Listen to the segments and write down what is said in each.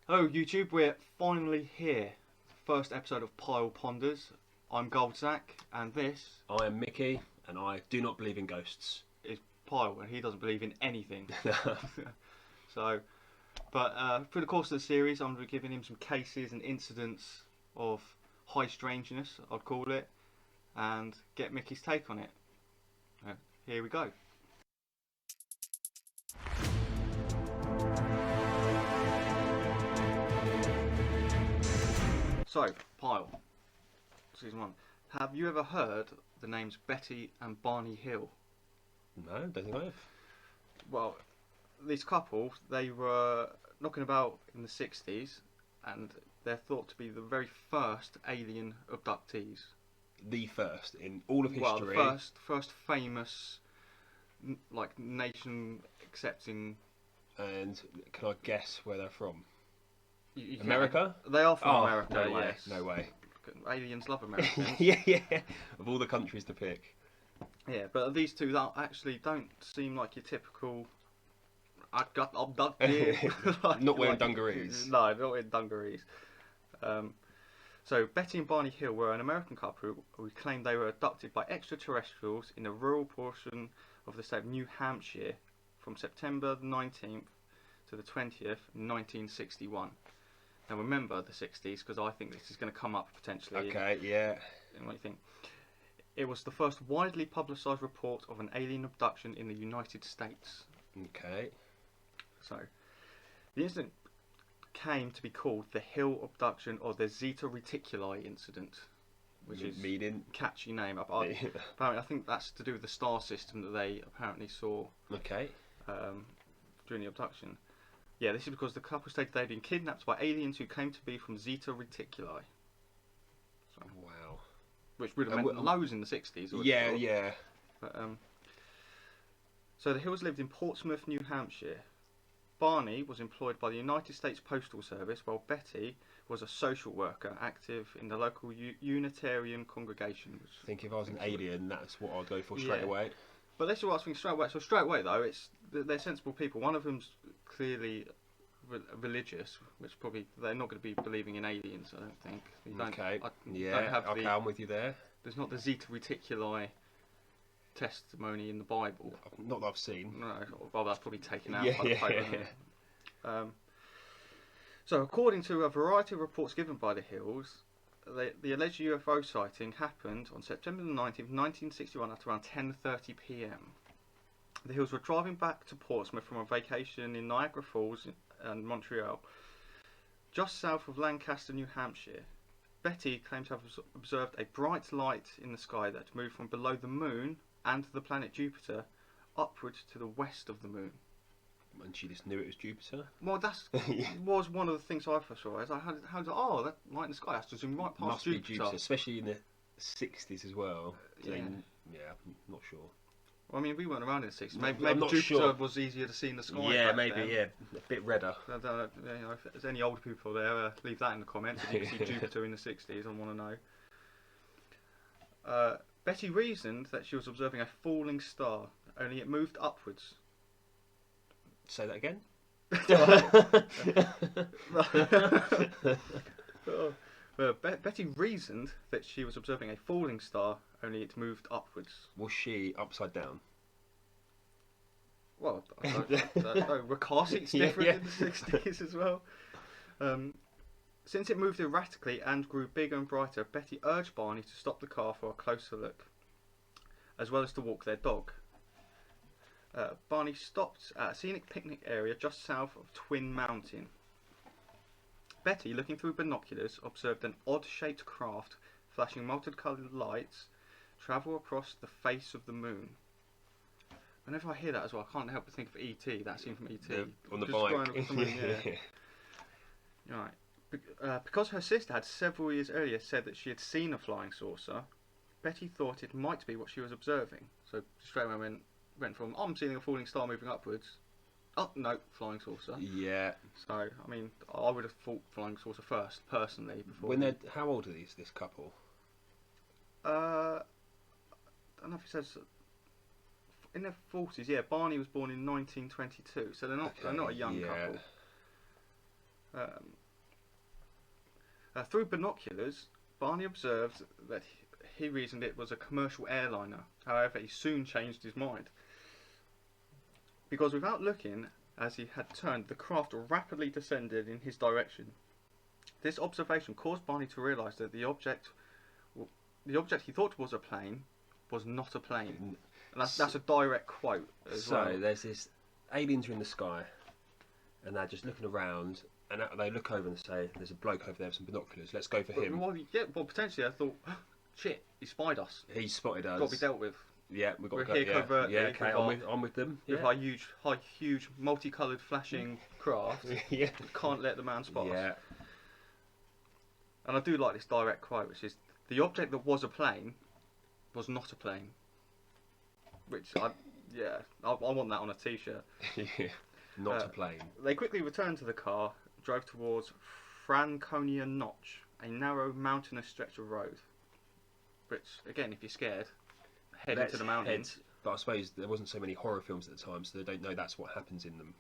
Hello YouTube, we're finally here. First episode of Pile Ponders. I'm Goldsack and this I am Mickey and I do not believe in ghosts. is Pile and he doesn't believe in anything. So, through the course of the series I'm going to be giving him some cases and incidents of high strangeness, I'd call it, and get Mickey's take on it. Here we go. So, Pile, season 1. Have you ever heard the names Betty and Barney Hill? No, don't think I have. Well, this couple, they were knocking about in the 60s and they're thought to be the very first alien abductees. The first in all of history. Well, the first famous, nation accepting. And can I guess where they're from? You America? They are from Oh, America, no way, yes. no way. Aliens love Americans. yeah. Of all the countries to pick. Yeah, but these two don't seem like your typical. I got abducted. Not wearing dungarees. No, not wearing dungarees. So Betty and Barney Hill were an American couple who claimed they were abducted by extraterrestrials in the rural portion of the state of New Hampshire from September 19th to the 20th, 1961. Now remember the 60s because I think this is going to come up potentially. Okay, yeah. What do you think? It was the first widely publicised report of an alien abduction in the United States. Okay. So, the incident came to be called the Hill Abduction or the Zeta Reticuli incident, which is Meaning? catchy name. Apparently, I think that's to do with the star system that they apparently saw Okay. during the abduction. Yeah, this is because the couple stated they'd been kidnapped by aliens who claimed to be from Zeta Reticuli. So, Wow. which would have meant loads in the 60s. Yeah, yeah. But, so the Hills lived in Portsmouth, New Hampshire. Barney was employed by the United States Postal Service, while Betty was a social worker active in the local Unitarian congregation. I think if I was an alien, that's what I'd go for straight away. But this is what I was thinking straight away. So straight away though, they're sensible people. One of them's clearly religious, which probably they're not going to be believing in aliens. I don't think. I'm with you there. There's not the Zeta Reticuli testimony in the Bible. Not that I've seen. No, well that's probably taken out by the Pope. So according to a variety of reports given by the Hills, the alleged UFO sighting happened on September the 19th, 1961 at around 10:30 p.m. The Hills were driving back to Portsmouth from a vacation in Niagara Falls and Montreal, just south of Lancaster, New Hampshire. Betty claimed to have observed a bright light in the sky that moved from below the moon and the planet Jupiter upwards to the west of the moon. And she just knew it was Jupiter? Well, that was one of the things I first saw. I was like, that light in the sky has to zoom right past Must Jupiter. be Jupiter, especially in the 60s as well. So I'm not sure. Well, I mean, we weren't around in the 60s. Maybe Jupiter was easier to see in the sky. Yeah, back maybe, then. a bit redder. I don't know, if there's any old people there, leave that in the comments. If you can see Jupiter in the 60s, I want to know. Betty reasoned that she was observing a falling star, only it moved upwards. Say that again? Betty reasoned that she was observing a falling star, only it moved upwards. Was she upside down? Well, I don't know. Car seats different in the 60s as well. Since it moved erratically and grew bigger and brighter, Betty urged Barney to stop the car for a closer look, as well as to walk their dog. Barney stopped at a scenic picnic area just south of Twin Mountain. Betty, looking through binoculars, observed an odd-shaped craft flashing multicoloured lights travel across the face of the moon. Whenever I hear that as well, I can't help but think of E.T., that scene from E.T. On the bike. Right. Because her sister had several years earlier said that she had seen a flying saucer, Betty thought it might be what she was observing. So straight away went from, I'm seeing a falling star moving upwards. Oh, no, flying saucer. Yeah. So, I mean, I would have thought flying saucer first, personally. Before. How old are this couple? I don't know if it says in their 40s. Yeah, Barney was born in 1922, so they're not a young couple. Through binoculars, Barney observed that he reasoned it was a commercial airliner. However, he soon changed his mind. Because without looking, as he had turned, the craft rapidly descended in his direction. This observation caused Barney to realise that the object he thought was a plane was not a plane. And that's a direct quote as well. So there's this aliens are in the sky, and they're just looking around, and they look over and say, "There's a bloke over there with some binoculars. Let's go for him." Well, potentially I thought, shit, he spied us. He spotted us. Got to be dealt with. Yeah, we've got We're to go. here covertly. Yeah, okay, I'm with them. With our huge, multicoloured flashing craft. Yeah. Can't let the man spot us. Yeah. And I do like this direct quote, which is, the object that was a plane was not a plane. Which, I want that on a t-shirt. Yeah. Not a plane. They quickly returned to the car, drove towards Franconia Notch, a narrow mountainous stretch of road. Which, again, if you're scared, head into the mountains. But I suppose there wasn't so many horror films at the time, so they don't know that's what happens in them.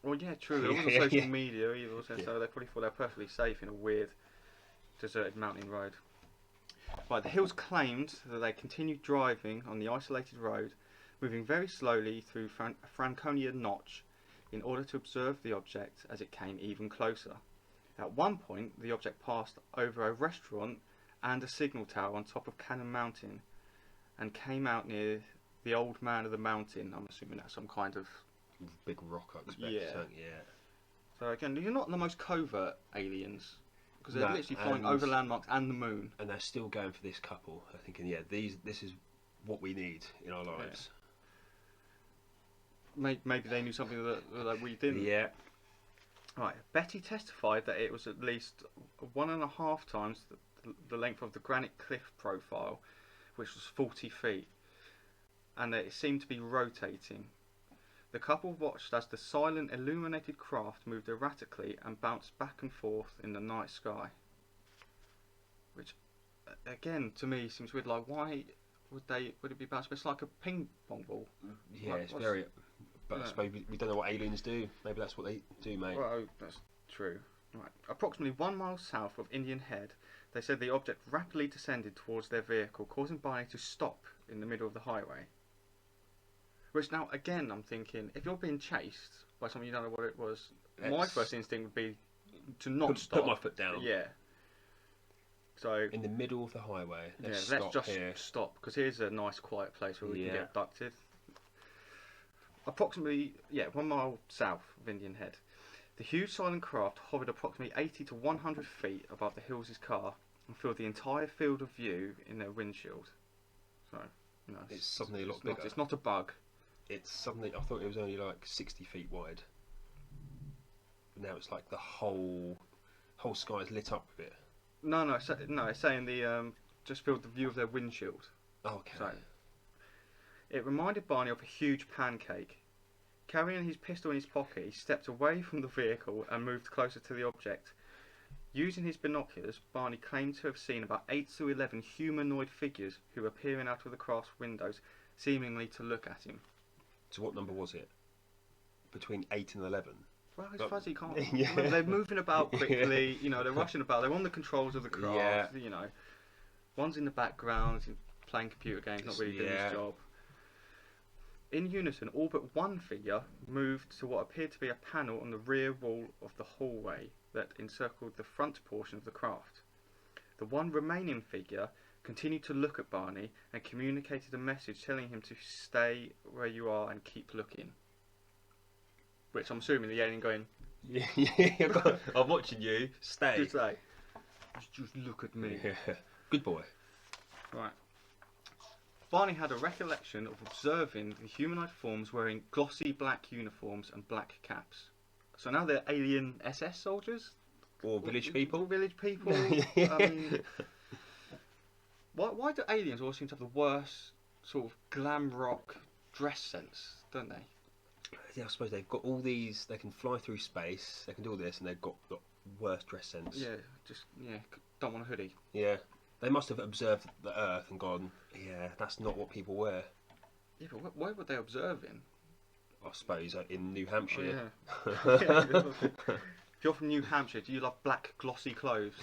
Well, yeah, true. There wasn't social media either, so they probably thought they were perfectly safe in a weird, deserted mountain road. Right, the Hills claimed that they continued driving on the isolated road, moving very slowly through Franconia Notch in order to observe the object as it came even closer. At one point, the object passed over a restaurant and a signal tower on top of Cannon Mountain and came out near the Old Man of the Mountain. I'm assuming that's some kind of big rock, I expect. Yeah. So again, you're not the most covert aliens, because they're literally flying over landmarks and the moon. And they're still going for this couple. They're thinking, this is what we need in our lives. Yeah. Maybe they knew something that we didn't. Yeah. Right. Betty testified that it was at least 1.5 times the length of the granite cliff profile, which was 40 feet, and that it seemed to be rotating. The couple watched as the silent, illuminated craft moved erratically and bounced back and forth in the night sky. Which, again, to me seems weird. Like, why would it be bouncing? It's like a ping pong ball. Yeah, like, it's very. But I suppose we don't know what aliens do. Maybe that's what they do, mate. Well, that's true. Right. Approximately 1 mile south of Indian Head, they said the object rapidly descended towards their vehicle, causing Barney to stop in the middle of the highway. Which now, again, I'm thinking, if you're being chased by something you don't know what it was, my first instinct would be to not stop. Put my foot down. Yeah. So in the middle of the highway, let's just here. stop, because here's a nice quiet place where we can get abducted. Approximately, 1 mile south of Indian Head, the huge silent craft hovered approximately 80 to 100 feet above the Hills' car and filled the entire field of view in their windshield. So, it's suddenly a lot bigger. It's not a bug. It's suddenly, I thought it was only like 60 feet wide. But now it's like the whole sky is lit up with it. No, it's saying the just filled the view of their windshield. Okay. So, it reminded Barney of a huge pancake. Carrying his pistol in his pocket, he stepped away from the vehicle and moved closer to the object. Using his binoculars, Barney claimed to have seen about 8 to 11 humanoid figures who were peering out of the craft's windows, seemingly to look at him. So what number was it? Between 8 and 11? Well, it's fuzzy, can't remember. They're moving about quickly, they're rushing about, they're on the controls of the craft, One's in the background, playing computer games, not really doing his job. In unison, all but one figure moved to what appeared to be a panel on the rear wall of the hallway that encircled the front portion of the craft. The one remaining figure continued to look at Barney and communicated a message telling him to stay where you are and keep looking. Which I'm assuming the alien going, I'm watching you, stay. Just look at me. Yeah. Good boy. Right. Barney had a recollection of observing the humanoid forms wearing glossy black uniforms and black caps. So now they're alien SS soldiers? Or village people? Village people. Why do aliens always seem to have the worst sort of glam rock dress sense, don't they? Yeah, I suppose they've got all these, they can fly through space, they can do all this, and they've got worse dress sense. Yeah, don't want a hoodie. Yeah. They must have observed the Earth and gone, yeah, that's not what people wear. Yeah, but where were they observing? I suppose in New Hampshire. Oh, yeah. If you're from New Hampshire, do you love black glossy clothes?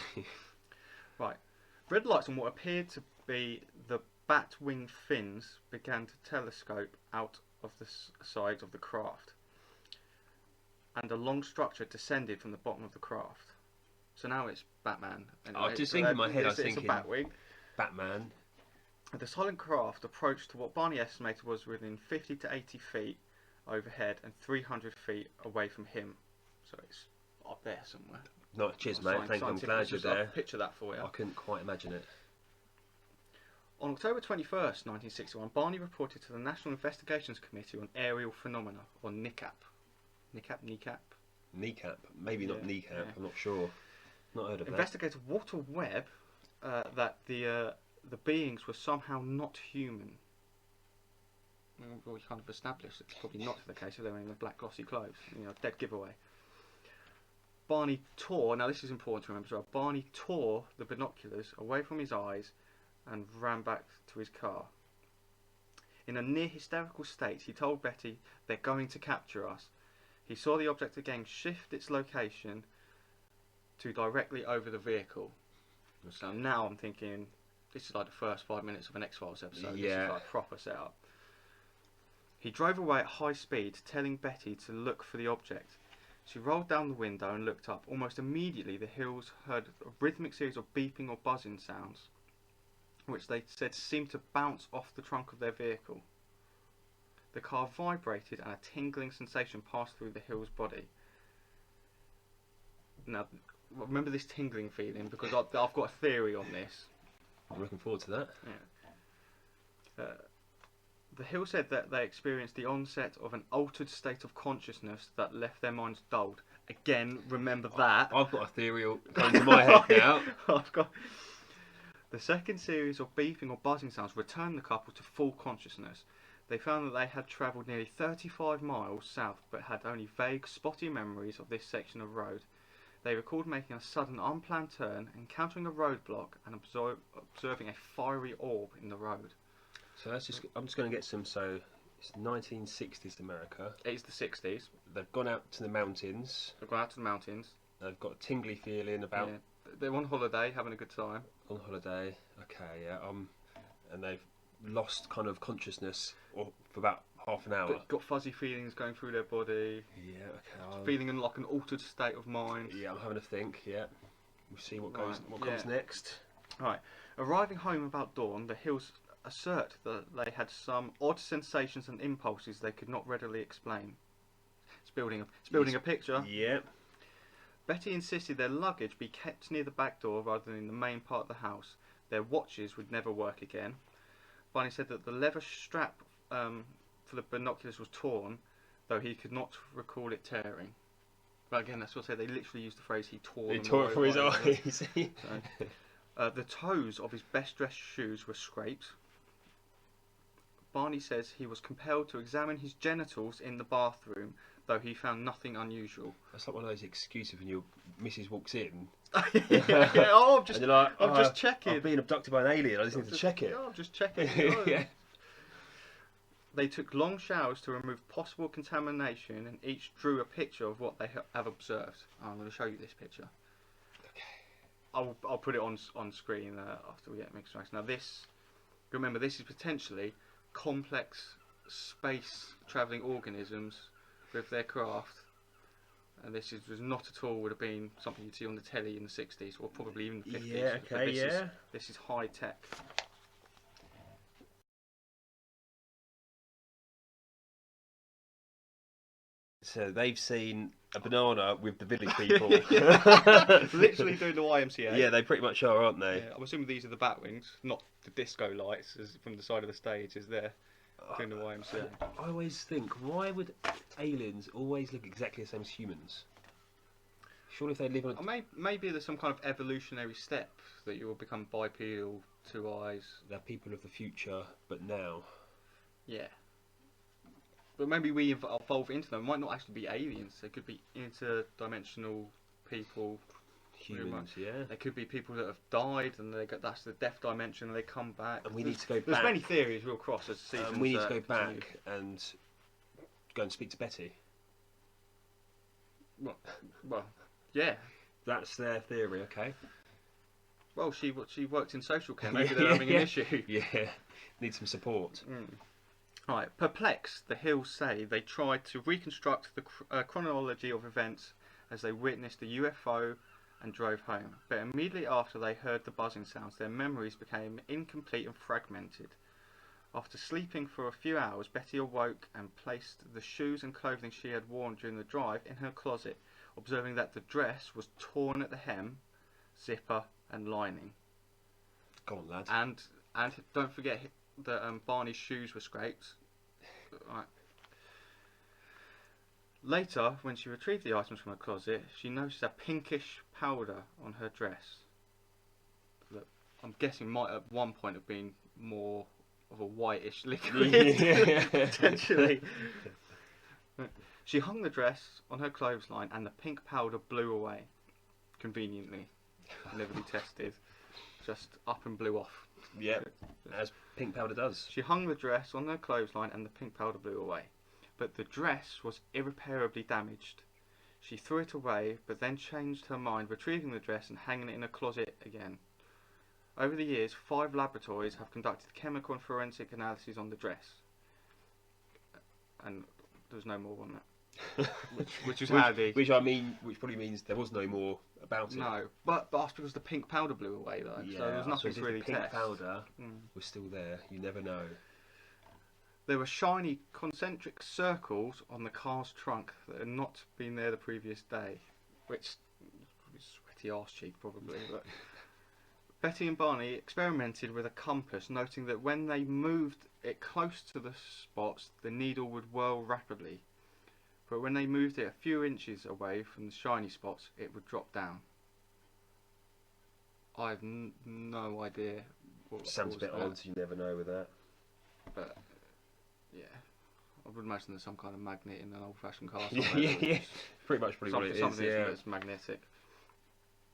Right. Red lights on what appeared to be the bat wing fins began to telescope out of the sides of the craft, and a long structure descended from the bottom of the craft. So now it's Batman. I was just thinking in my head, I was thinking it's a Batwing. Batman. The silent craft approached what Barney estimated was within 50 to 80 feet overhead and 300 feet away from him. So it's up there somewhere. No, cheers, mate. I'm glad you're there. I'll picture that for you. I couldn't quite imagine it. On October 21st, 1961, Barney reported to the National Investigations Committee on Aerial Phenomena, or NICAP. NICAP? Kneecap. Maybe not kneecap. Yeah. I'm not sure. Not heard of Investigator Walter Webb that the beings were somehow not human. Well, we kind of established it's probably not the case if they were in the black glossy clothes. You know, dead giveaway. Barney tore, now this is important to remember as well, Barney tore the binoculars away from his eyes and ran back to his car. In a near hysterical state, he told Betty, "They're going to capture us." He saw the object again shift its location to directly over the vehicle. So now I'm thinking, this is like the first 5 minutes of an X-Files episode. Yeah. This is like proper setup. He drove away at high speed, telling Betty to look for the object. She rolled down the window and looked up. Almost immediately, the Hills heard a rhythmic series of beeping or buzzing sounds, which they said seemed to bounce off the trunk of their vehicle. The car vibrated and a tingling sensation passed through the Hills' body. Now, remember this tingling feeling, because I've got a theory on this. I'm looking forward to that. Yeah. The Hill said that they experienced the onset of an altered state of consciousness that left their minds dulled. Again, remember that. I've got a theory going to my head now. The second series of beeping or buzzing sounds returned the couple to full consciousness. They found that they had travelled nearly 35 miles south but had only vague, spotty memories of this section of road. They recalled making a sudden unplanned turn, encountering a roadblock and observing a fiery orb in the road. So I'm just going to get some. So it's 1960s America. It's the 60s. They've gone out to the mountains. They've got a tingly feeling about. Yeah. They're on holiday, having a good time. On holiday, okay, yeah. And they've lost kind of consciousness for about half an hour. Got fuzzy feelings going through their body. Yeah, okay. Feeling in like an altered state of mind. Yeah, I'm having a think. Yeah, we'll see what comes next. Right, arriving home about dawn, the Hills assert that they had some odd sensations and impulses they could not readily explain. It's building a picture. Yeah. Betty insisted their luggage be kept near the back door rather than in the main part of the house. Their watches would never work again. Barney said that the leather strap for the binoculars was torn, though he could not recall it tearing. But again, that's what I said. They literally used the phrase "he tore." He tore it from his eyes. The toes of his best-dressed shoes were scraped. Barney says he was compelled to examine his genitals in the bathroom, though he found nothing unusual. That's like one of those excuses when your missus walks in. Oh, I'm just checking. I've been abducted by an alien. I just need to check it. Yeah, I'm just checking. Yeah. They took long showers to remove possible contamination, and each drew a picture of what they have observed. I'm going to show you this picture. Okay. I'll put it on screen after we get mixed race. Now remember, this is potentially complex space travelling organisms with their craft, and this was not at all would have been something you'd see on the telly in the 60s or probably even the 50s. Yeah, okay, this is high tech. So they've seen a banana with the village people. Literally doing the YMCA. Yeah, they pretty much are, aren't they? Yeah, I'm assuming these are the Batwings, not the disco lights as from the side of the stage as they're doing the YMCA. I always think, why would aliens always look exactly the same as humans? Surely if they live on maybe there's some kind of evolutionary step that you will become bipedal, 2 eyes. They're people of the future, but now. Yeah. But maybe we evolve into them. It might not actually be aliens. They could be interdimensional people. Humans, yeah. They could be people that have died and that's the death dimension and they come back. And we need to go back. There's many theories we'll cross as seasons. And we need to go back and go and speak to Betty. Well, Yeah. That's their theory, okay. Well, she worked in social care. Maybe they're having an issue. Yeah, need some support. Right. Perplexed, the Hills say they tried to reconstruct the chronology of events as they witnessed the UFO and drove home. But immediately after they heard the buzzing sounds, their memories became incomplete and fragmented. After sleeping for a few hours, Betty awoke and placed the shoes and clothing she had worn during the drive in her closet, observing that the dress was torn at the hem, zipper and lining. Go on, lad. And don't forget that Barney's shoes were scraped. Right. Later, when she retrieved the items from her closet, she noticed a pinkish powder on her dress. That I'm guessing might at one point have been more of a whitish liquid, potentially. She hung the dress on her clothesline and the pink powder blew away. Conveniently. Never be tested. Just up and blew off. Yep, as pink powder does. She hung the dress on her clothesline and the pink powder blew away. But the dress was irreparably damaged. She threw it away, but then changed her mind, retrieving the dress and hanging it in a closet again. Over the years, 5 laboratories have conducted chemical and forensic analyses on the dress. And there's no more on that. Which is handy. Which probably means there was no more about it. No, but that's because the pink powder blew away though, so there was nothing to really test. The pink test. powder was still there, you never know. There were shiny concentric circles on the car's trunk that had not been there the previous day, which was sweaty arse cheek probably. But Betty and Barney experimented with a compass, noting that when they moved it close to the spots, the needle would whirl rapidly. But when they moved it a few inches away from the shiny spots, it would drop down. I have no idea what sounds a bit odd, you never know with that. But yeah, I would imagine there's some kind of magnet in an old-fashioned car. Yeah, pretty much what it is. Something that's magnetic.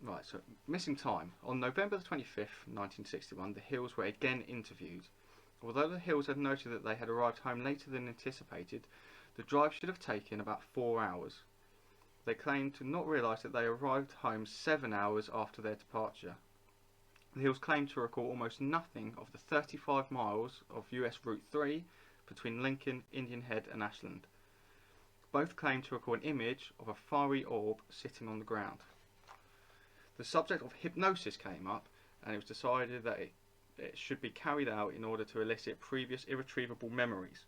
Right, so missing time. On November the 25th, 1961, the Hills were again interviewed. Although the Hills had noted that they had arrived home later than anticipated, the drive should have taken about 4 hours. They claimed to not realise that they arrived home 7 hours after their departure. The Hills claimed to recall almost nothing of the 35 miles of US Route 3 between Lincoln, Indian Head and Ashland. Both claimed to recall an image of a fiery orb sitting on the ground. The subject of hypnosis came up, and it was decided that it should be carried out in order to elicit previous irretrievable memories.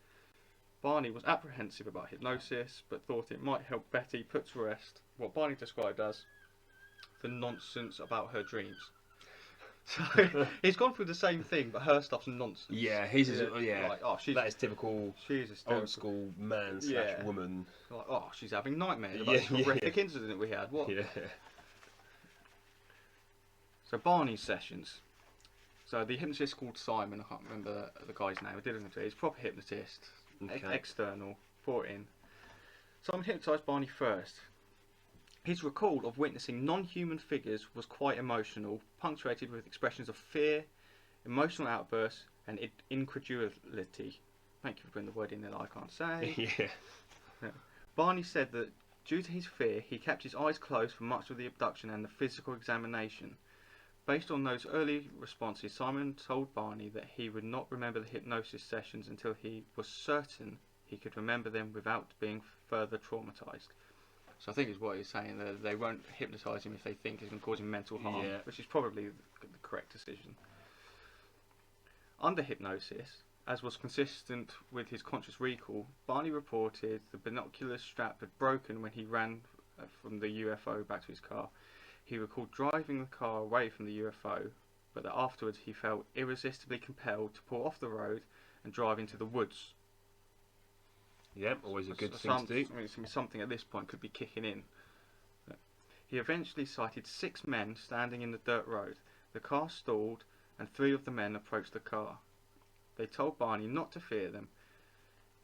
Barney was apprehensive about hypnosis, but thought it might help Betty put to rest what Barney described as the nonsense about her dreams. So he's gone through the same thing, but her stuff's nonsense. Yeah, like, that is typical old school man / woman. Like, oh, she's having nightmares about this horrific incident we had. What? Yeah. So Barney's sessions. So the hypnotist called Simon, I can't remember the guy's name, I did it. He's a proper hypnotist, external, brought in. Simon hypnotised Barney first. His recall of witnessing non-human figures was quite emotional, punctuated with expressions of fear, emotional outbursts and incredulity. Thank you for putting the word in there that I can't say. Yeah. Barney said that due to his fear, he kept his eyes closed for much of the abduction and the physical examination. Based on those early responses, Simon told Barney that he would not remember the hypnosis sessions until he was certain he could remember them without being further traumatised. So I think is what he's saying, that they won't hypnotise him if they think it's going to cause him mental harm, which is probably the correct decision. Under hypnosis, as was consistent with his conscious recall, Barney reported the binocular strap had broken when he ran from the UFO back to his car. He recalled driving the car away from the UFO, but that afterwards he felt irresistibly compelled to pull off the road and drive into the woods. Yep, always a good thing to do. I mean, something at this point could be kicking in. He eventually sighted 6 men standing in the dirt road. The car stalled and 3 of the men approached the car. They told Barney not to fear them.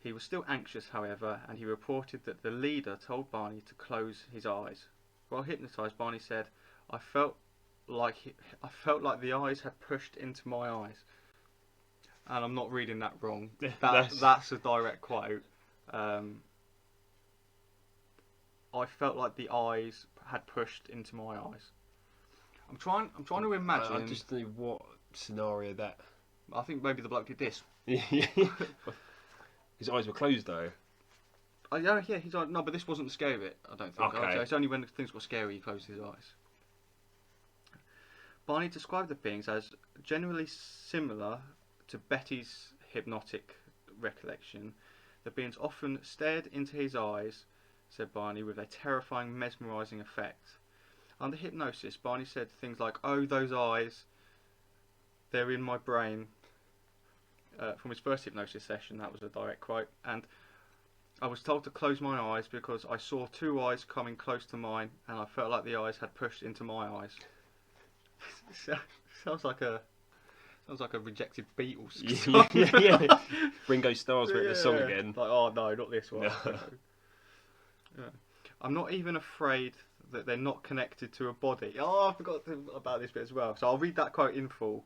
He was still anxious, however, and he reported that the leader told Barney to close his eyes. While hypnotised, Barney said, I felt like the eyes had pushed into my eyes. And I'm not reading that wrong. That's a direct quote. I felt like the eyes had pushed into my eyes. I'm trying to imagine. I just think what scenario that. I think maybe the bloke did this. His eyes were closed though. Yeah, he's like, no, but this wasn't the scary bit, I don't think. Okay. It's only when things got scary he closed his eyes. Barney described the beings as generally similar to Betty's hypnotic recollection. The beings often stared into his eyes, said Barney, with a terrifying, mesmerising effect. Under hypnosis, Barney said things like, "Oh, those eyes, they're in my brain." From his first hypnosis session, that was a direct quote. And I was told to close my eyes because I saw two eyes coming close to mine, and I felt like the eyes had pushed into my eyes. Sounds like a rejected Beatles song. Yeah. Ringo Starr's written a song again. Like, oh no, not this one. No. Yeah. I'm not even afraid that they're not connected to a body. Oh, I forgot about this bit as well. So I'll read that quote in full.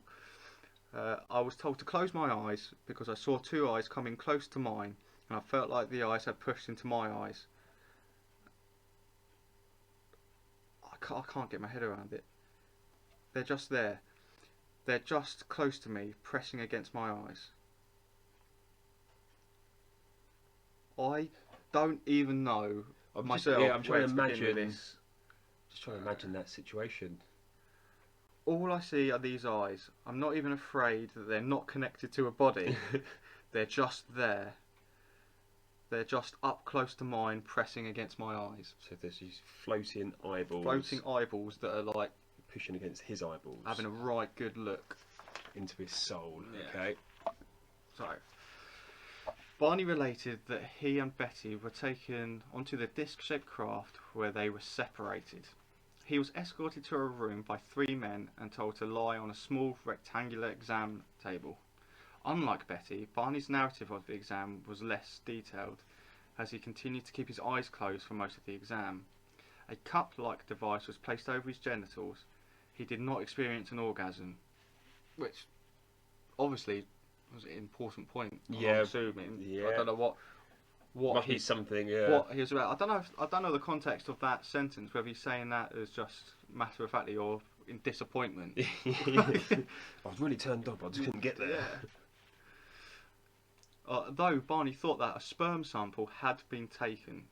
I was told to close my eyes because I saw two eyes coming close to mine, and I felt like the eyes had pushed into my eyes. I can't get my head around it. They're just there. They're just close to me, pressing against my eyes. I don't even know myself. I'm trying to imagine this. Just trying to imagine that situation. All I see are these eyes. I'm not even afraid that they're not connected to a body. They're just there. They're just up close to mine, pressing against my eyes. So there's these floating eyeballs. Floating eyeballs that are like pushing against his eyeballs. Having a right good look into his soul. Yeah. Okay. So, Barney related that he and Betty were taken onto the disc-shaped craft where they were separated. He was escorted to a room by three men and told to lie on a small rectangular exam table. Unlike Betty, Barney's narrative of the exam was less detailed, as he continued to keep his eyes closed for most of the exam. A cup-like device was placed over his genitals. He did not experience an orgasm, which obviously was an important point. Yeah, I'm assuming. Yeah. I don't know what must be something. Yeah. What he was about. I don't know the context of that sentence. Whether he's saying that as just matter of factly or in disappointment. I was really turned up. I just couldn't get there. Yeah. Though Barney thought that a sperm sample had been taken.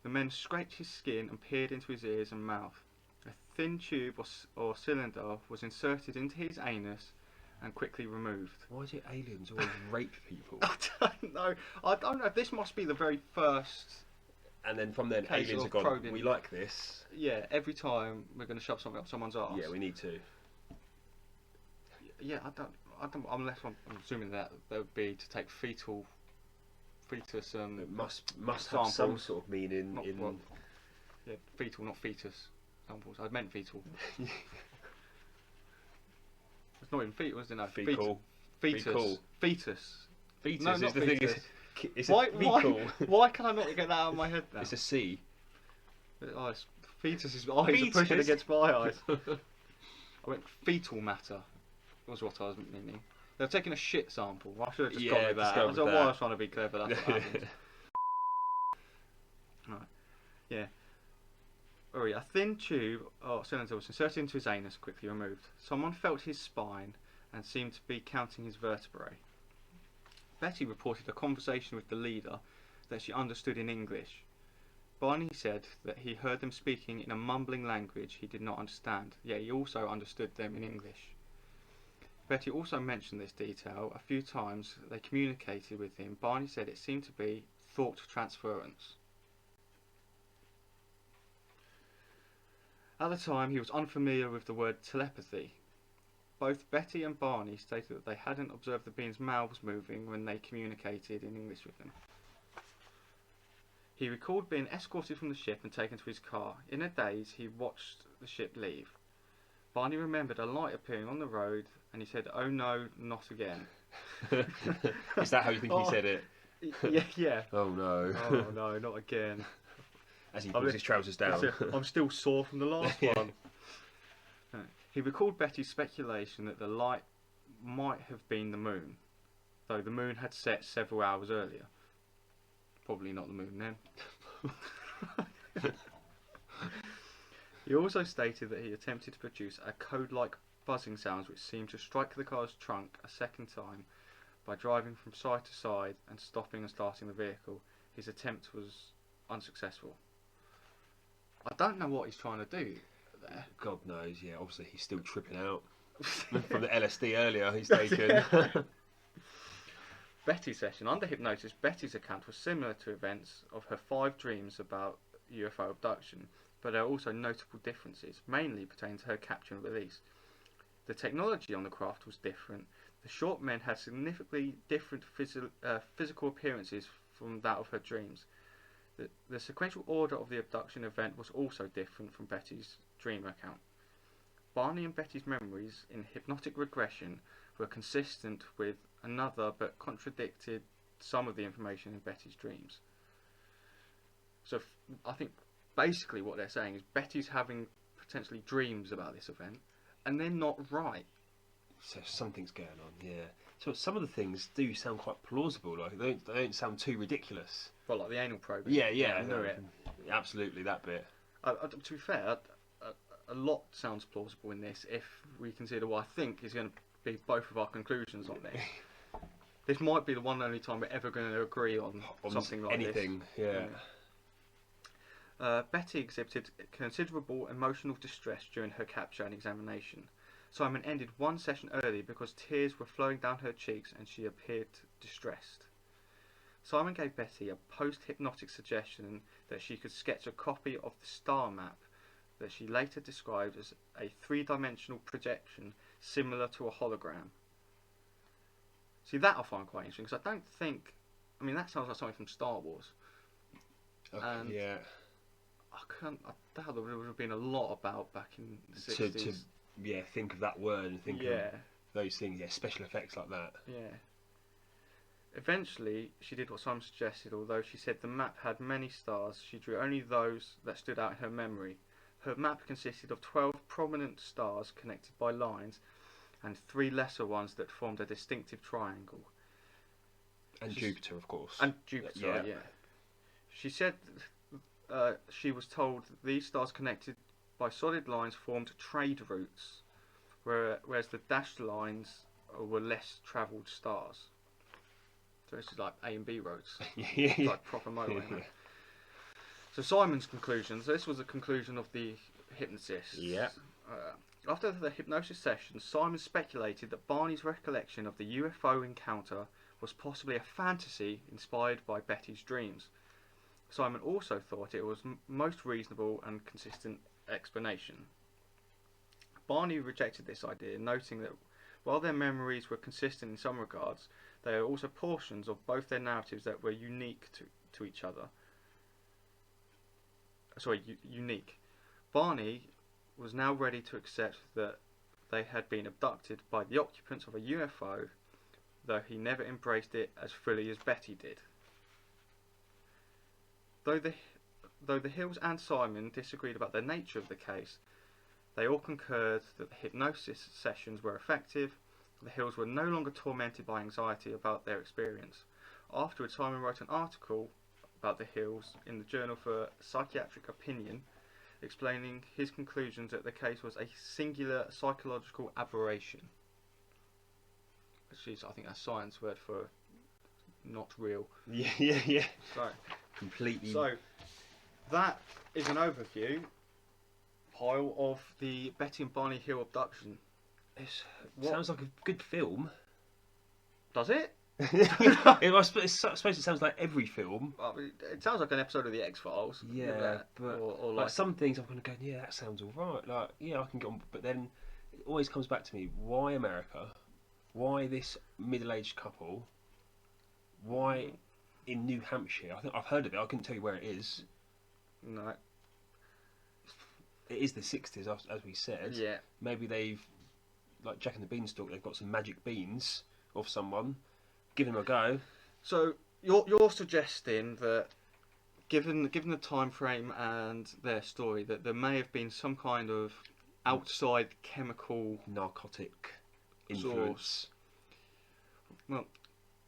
The men scraped his skin and peered into his ears and mouth. A thin tube or cylinder was inserted into his anus and quickly removed. Why do aliens always rape people? I don't know. I don't know if this must be the very first. And then from then, aliens have gone, probing. We like this. Yeah, every time we're going to shove something up someone's arse. Yeah, we need to. Yeah, I don't. Unless I'm assuming that would be to take fetus. It must have samples. some sort of meaning Not, in. well, yeah, fetal, not fetus samples. I meant fetal. It's not even fetal, is it? No, fecal. Fetus. Fecal. Fetus. Fetus No, is not the fetus. thing. It's Why, a fecal. why can I not get that out of my head now? It's a C. Fetus is eyes are pushing against my eyes. I went fetal matter. Was what I was meaning. They were taking a shit sample. I should have just gone with that. I don't know why I was trying to be clever. That's what happened. Right. Yeah. Alright, a thin tube or cylinder was inserted into his anus, quickly removed. Someone felt his spine and seemed to be counting his vertebrae. Betty reported a conversation with the leader that she understood in English. Barney said that he heard them speaking in a mumbling language he did not understand, yet he also understood them in English. Betty also mentioned this detail a few times. They communicated with him. Barney said it seemed to be thought transference. At the time, he was unfamiliar with the word telepathy. Both Betty and Barney stated that they hadn't observed the beings' mouths moving when they communicated in English with them. He recalled being escorted from the ship and taken to his car. In a daze, he watched the ship leave. Barney remembered a light appearing on the road, and he said, "Oh no, not again." Is that how you think he said it? Yeah. Oh no. Oh no, not again. As he pulls his trousers down. I'm still sore from the last one. He recalled Betty's speculation that the light might have been the moon, though the moon had set several hours earlier. Probably not the moon then. He also stated that he attempted to produce a code-like buzzing sounds which seemed to strike the car's trunk a second time by driving from side to side and stopping and starting the vehicle. His attempt was unsuccessful. I don't know what he's trying to do there. God knows, yeah. Obviously, he's still tripping out from the LSD earlier he's taken. Betty's session. Under hypnosis, Betty's account was similar to events of her 5 dreams about UFO abduction, but there are also notable differences, mainly pertaining to her capture and release. The technology on the craft was different. The short men had significantly different physical appearances from that of her dreams. The sequential order of the abduction event was also different from Betty's dream account. Barney and Betty's memories in hypnotic regression were consistent with another but contradicted some of the information in Betty's dreams. So I think basically what they're saying is Betty's having potentially dreams about this event and they're not right. So something's going on, yeah. So some of the things do sound quite plausible, like they don't sound too ridiculous. Well, like the anal probe. Yeah, absolutely, that bit. To be fair, a lot sounds plausible in this if we consider what I think is going to be both of our conclusions on this. This might be the one and only time we're ever going to agree on something like anything, this. Yeah. Betty exhibited considerable emotional distress during her capture and examination. Simon ended one session early because tears were flowing down her cheeks and she appeared distressed. Simon gave Betty a post-hypnotic suggestion that she could sketch a copy of the star map that she later described as a 3-dimensional projection similar to a hologram. See, that I find quite interesting because I don't think... I mean, that sounds like something from Star Wars. And yeah. I doubt there would have been a lot about back in the 60s. To think of that word and think of those things, special effects like that. Yeah. Eventually, she did what Simon suggested, although she said the map had many stars. She drew only those that stood out in her memory. Her map consisted of 12 prominent stars connected by lines and 3 lesser ones that formed a distinctive triangle. And Jupiter, of course. And Jupiter, yeah. She said she was told these stars connected by solid lines formed trade routes, whereas the dashed lines were less travelled stars. So this is like A and B roads. It's like proper motorway. Yeah. So Simon's conclusions. This was the conclusion of the hypnotist. Yeah. After the hypnosis session, Simon speculated that Barney's recollection of the UFO encounter was possibly a fantasy inspired by Betty's dreams. Simon also thought it was most reasonable and consistent explanation. Barney rejected this idea, noting that while their memories were consistent in some regards, there are also portions of both their narratives that were unique to each other. Unique. Barney was now ready to accept that they had been abducted by the occupants of a UFO, though he never embraced it as fully as Betty did. Though the Hills and Simon disagreed about the nature of the case, they all concurred that the hypnosis sessions were effective. The Hills were no longer tormented by anxiety about their experience. Afterwards, Simon wrote an article about the Hills in the Journal for Psychiatric Opinion, explaining his conclusions that the case was a singular psychological aberration. Which is, I think, a science word for not real. Yeah. So, completely. So, that is an overview pile of the Betty and Barney Hill abduction. Sounds like a good film. Does it? I suppose it sounds like every film. It sounds like an episode of the X-Files. Yeah, but or like some things I'm going to go, yeah, that sounds alright. Like, yeah, I can get on. But then it always comes back to me, why America? Why this middle-aged couple? Why in New Hampshire? I think I've heard of it. I couldn't tell you where it is. No. It is the 60s, as we said. Yeah. Maybe they've, like Jack and the Beanstalk, they've got some magic beans of someone. Give them a go. So you're suggesting that, given the time frame and their story, that there may have been some kind of outside chemical narcotic influence. Well,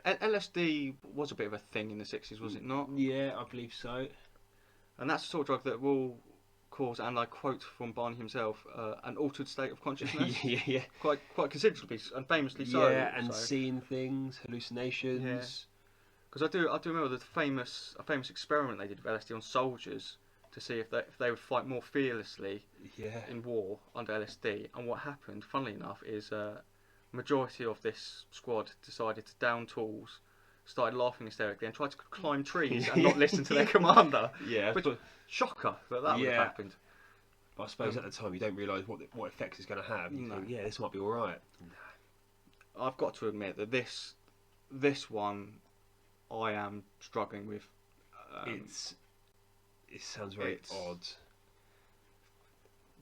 LSD was a bit of a thing in the 60s, was it not? Yeah, I believe so. And that's the sort of drug that will cause, and I quote from Barney himself, an altered state of consciousness. yeah. Quite considerably and famously so. Yeah, and seeing things, hallucinations. Yeah. Because I do remember a famous experiment they did with LSD on soldiers to see if they would fight more fearlessly in war under LSD. And what happened, funnily enough, is majority of this squad decided to down tools, started laughing hysterically, and tried to climb trees and not listen to their commander. Yeah, which shocker that would have happened. But I suppose at the time you don't realise what effects it's going to have. You think, yeah, this might be all right. I've got to admit that this one I am struggling with. It sounds very odd.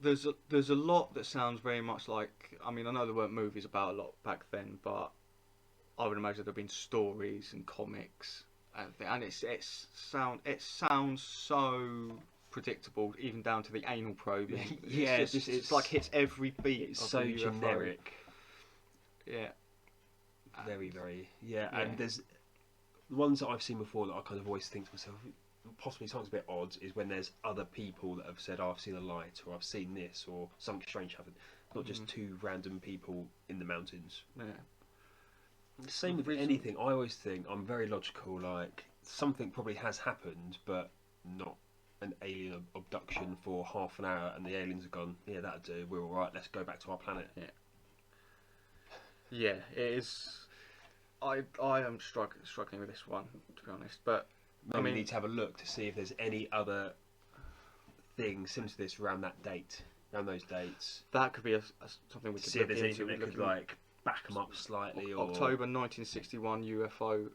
There's a lot that sounds very much like. I mean, I know there weren't movies about a lot back then, but I would imagine there've been stories and comics, and it sounds so predictable, even down to the anal probing. It's like hits every beat. It's so generic. Yeah. Very, very. Yeah, and there's the ones that I've seen before that I kind of always think to myself, possibly something's a bit odd, is when there's other people that have said, oh, I've seen a light, or I've seen this, or something strange happened. Not just two random people in the mountains. Yeah. Same with anything. I always think I'm very logical. Like something probably has happened, but not an alien abduction for half an hour, and the aliens have gone, yeah, that'll do. We're all right. Let's go back to our planet. Yeah, it is. I am struggling with this one, to be honest. But maybe we need to have a look to see if there's any other thing similar to this around that date, around those dates. That could be something we could see if there's anything that could like back them up slightly. Or October 1961 UFO.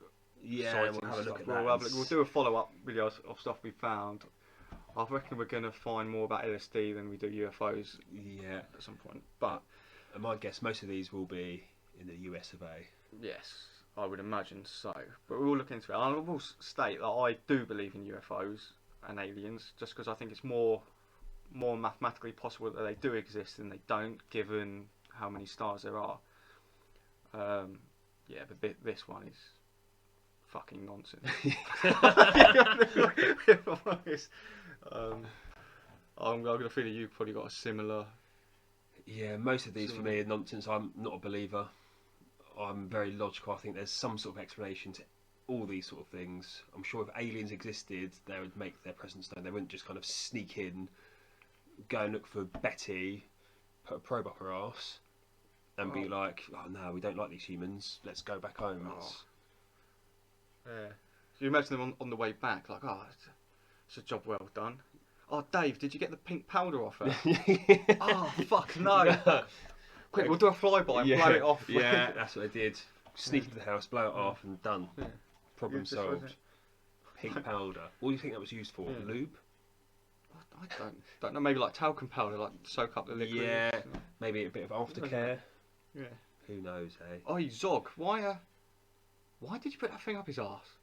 Yeah, sightings. we'll have a look at that. We'll do a follow-up video of stuff we found. I reckon we're going to find more about LSD than we do UFOs. Yeah, at some point. But my guess, most of these will be in the US of A. Yes, I would imagine so. But we'll look into it. I will state that I do believe in UFOs and aliens, just because I think it's more mathematically possible that they do exist than they don't, given how many stars there are. Yeah, but this one is fucking nonsense. If I'm honest. I'm going to feel that you've probably got a similar. Yeah, most of these for me are nonsense. I'm not a believer. I'm very logical. I think there's some sort of explanation to all these sort of things. I'm sure if aliens existed, they would make their presence known. They wouldn't just kind of sneak in, go and look for Betty, put a probe up her arse, and be like, oh no, we don't like these humans. Let's go back home. Yeah. So you imagine them on the way back, like, oh, it's a job well done. Oh, Dave, did you get the pink powder off her? Oh, fuck, no. Quick, we'll do a flyby and blow it off. Yeah, that's what they did. Sneak into the house, blow it off, and done. Yeah. Problem solved. Pink powder. What do you think that was used for? Yeah. Lube? I don't know. Maybe like talcum powder, like soak up the liquid. Yeah, maybe a bit of aftercare. Yeah. Who knows, eh? Oh, Zog, why did you put that thing up his arse?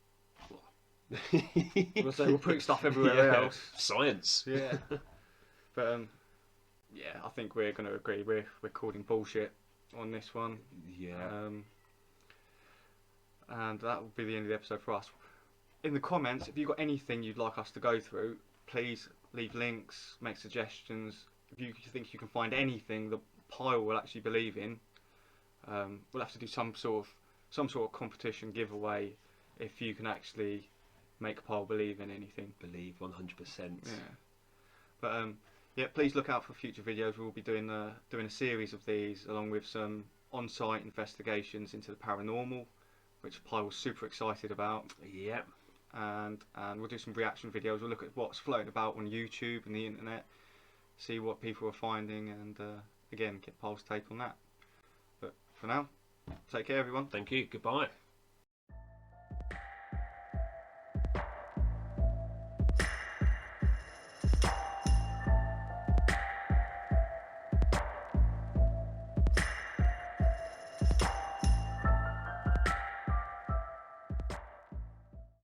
We're putting stuff everywhere else. Science. Yeah. But yeah, I think we're going to agree. We're calling bullshit on this one. Yeah. And that will be the end of the episode for us. In the comments, if you've got anything you'd like us to go through, please leave links, make suggestions. If you think you can find anything the pile will actually believe in, we'll have to do some sort of competition giveaway if you can actually make a pile believe in anything. Believe 100%. Yeah. But yeah, please look out for future videos. We'll be doing a series of these along with some on-site investigations into the paranormal, which Pi was super excited about. Yep. And we'll do some reaction videos. We'll look at what's floating about on YouTube and the internet, see what people are finding, and again get Pi's take on that. But for now, take care, everyone. Thank you. Goodbye.